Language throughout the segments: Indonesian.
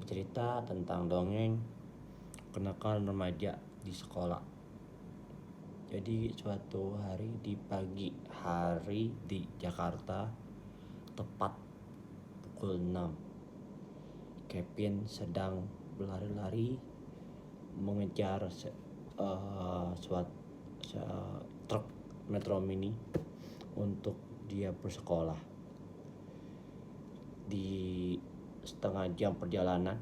bercerita tentang dongeng kenakalan remaja di sekolah. Jadi suatu hari di pagi hari di Jakarta, tepat pukul 6, Kevin sedang berlari-lari mengejar truk Metro Mini untuk dia bersekolah. Di setengah jam perjalanan,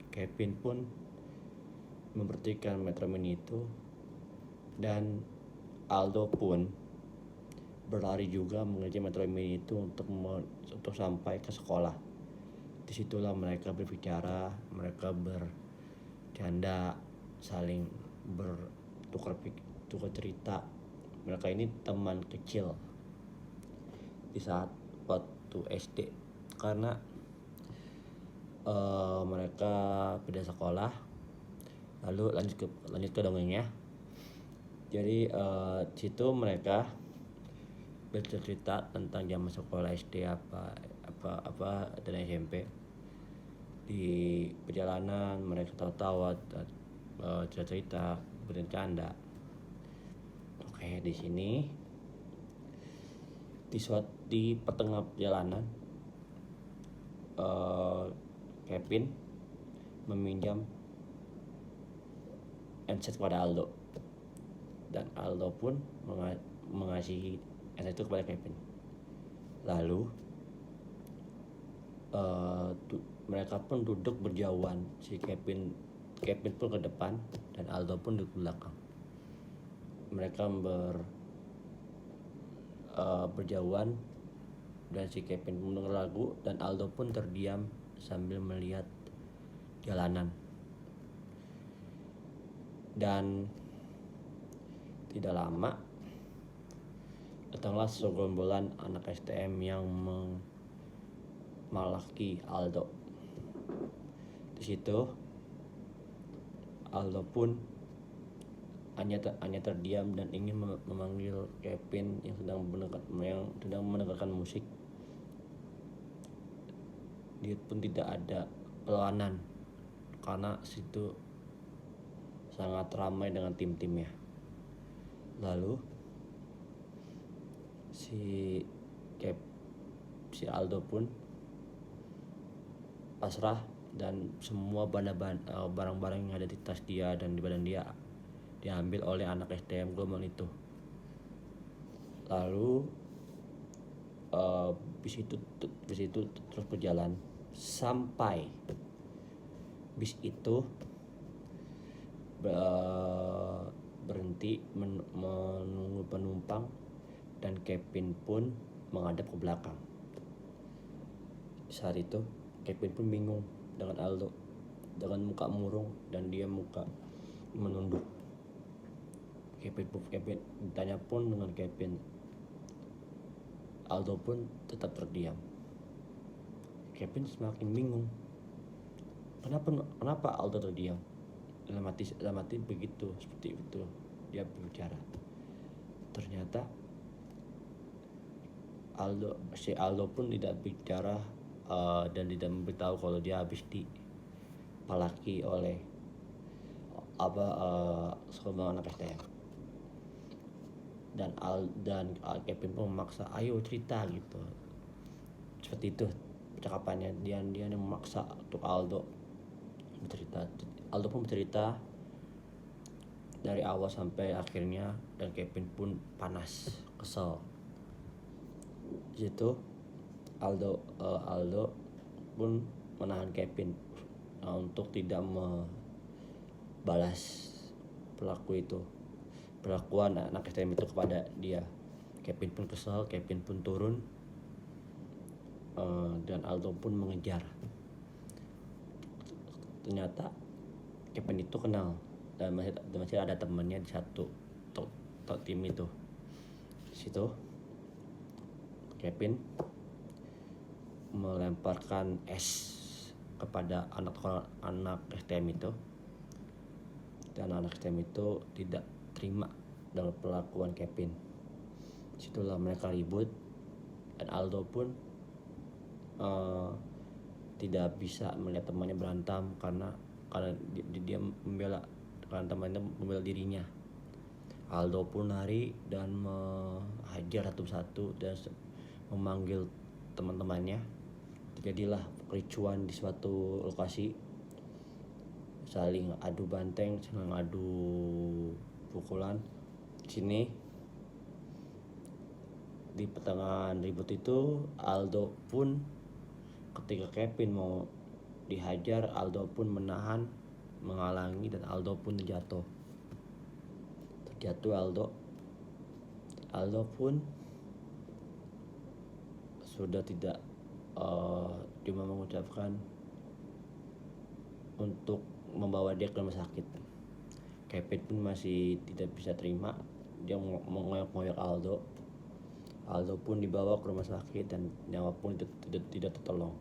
Kevin pun memberhentikan Metro Mini itu, dan Aldo pun berlari juga mengejar Metro Mini itu untuk sampai ke sekolah. Disitulah mereka berbicara, mereka bercanda, saling bertukar cerita. Mereka ini teman kecil di saat waktu SD, karena mereka beda sekolah. Lalu lanjut ke dongengnya. Jadi situ mereka bercerita tentang zaman sekolah SD apa dan SMP. Di perjalanan mereka tawa-tawa, cerita-cerita, bercanda. Oke, di sini di pertengahan perjalanan, Kevin meminjam handset kepada Aldo, dan Aldo pun mengasihi handset itu kepada Kevin. Lalu mereka pun duduk berjauhan. Si Kevin pun ke depan dan Aldo pun duduk belakang. Mereka berjauhan, dan si Kevin mendengar lagu dan Aldo pun terdiam sambil melihat jalanan. Dan tidak lama datanglah segerombolan anak STM yang memalaki Aldo. Di situ Aldo pun hanya terdiam dan ingin memanggil Kevin yang sedang mendengarkan musik. Dia pun tidak ada perlawanan karena situ sangat ramai dengan tim-timnya. Lalu si Aldo pun pasrah, dan semua barang-barang yang ada di tas dia dan di badan dia diambil oleh anak STM gelombang itu. Lalu bis itu terus berjalan sampai bis itu berhenti menunggu penumpang, dan Kevin pun menghadap ke belakang. Saat itu Kevin pun bingung dengan Aldo, dengan muka murung dan dia muka menunduk. Kevin ditanya pun dengan Kevin. Aldo pun tetap terdiam. Kevin semakin bingung. Kenapa Aldo terdiam? Dalam hati begitu, seperti itu dia berbicara. Ternyata Aldo pun tidak bicara dan tidak memberitahu kalau dia habis dipalaki oleh seorang anak STM. Dan Kevin pun memaksa, ayo cerita gitu. Seperti itu percakapannya. Dia memaksa untuk Aldo bercerita. Aldo pun bercerita dari awal sampai akhirnya, dan Kevin pun panas, kesel. Di situ Aldo pun menahan Kevin untuk tidak membalas perlakuan anak STM itu kepada dia. Kevin pun kesal, Kevin pun turun, dan Aldo pun mengejar. Ternyata Kevin itu kenal dan masih ada temannya di satu tim itu. Di situ Kevin melemparkan es kepada anak STM itu, dan anak STM itu tidak terima dengan perlakuan Kevin. Disitulah mereka ribut, dan Aldo pun tidak bisa melihat temannya berantem karena dia membela, karena temannya membela dirinya. Aldo pun lari dan menghajar satu-satu dan memanggil teman-temannya. Terjadilah kericuan di suatu lokasi, saling adu banteng, saling adu pukulan. Di sini di pertengahan ribut itu Aldo pun, ketika Kevin mau dihajar, Aldo pun menahan, menghalangi, dan Aldo pun terjatuh Aldo pun sudah tidak cuma mengucapkan untuk membawa dia ke rumah sakit. Kevin pun masih tidak bisa terima, dia mengoyak-ngoyak Aldo pun dibawa ke rumah sakit dan nyawa pun tidak tertolong.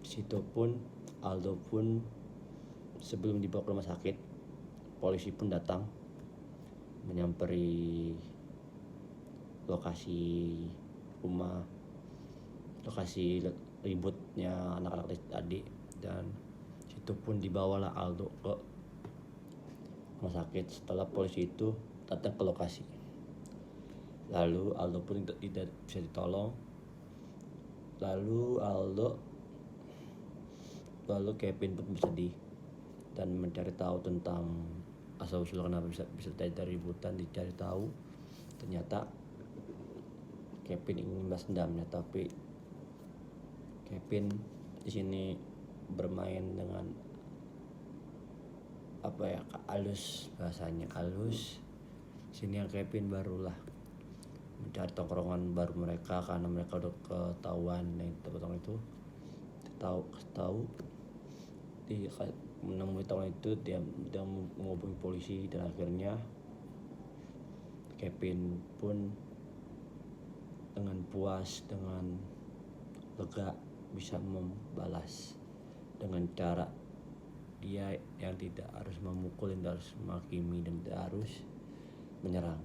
Di situ pun Aldo pun, sebelum dibawa ke rumah sakit, polisi pun datang menyamperi lokasi ributnya anak-anak tadi, dan situ pun dibawalah Aldo ke rumah sakit. Setelah polisi itu datang ke lokasi, lalu Aldo pun tidak bisa ditolong. Lalu Kevin pun bersedih dan mencari tahu tentang asal usul kenapa bisa terjadi ributan. Dicari tahu, ternyata Kevin ingin balas dendamnya, tapi Kevin di sini bermain dengan halus, bahasanya halus. Sini yang Kevin barulah mencari tongkrongan baru mereka, karena mereka udah ketahuan yang tongkrong itu tahu di menemui tongkrong itu. Dia menghubungi polisi dan akhirnya Kevin pun dengan puas, dengan lega bisa membalas dengan cara dia yang tidak harus memukul, tidak harus menghakimi, dan tidak harus menyerang.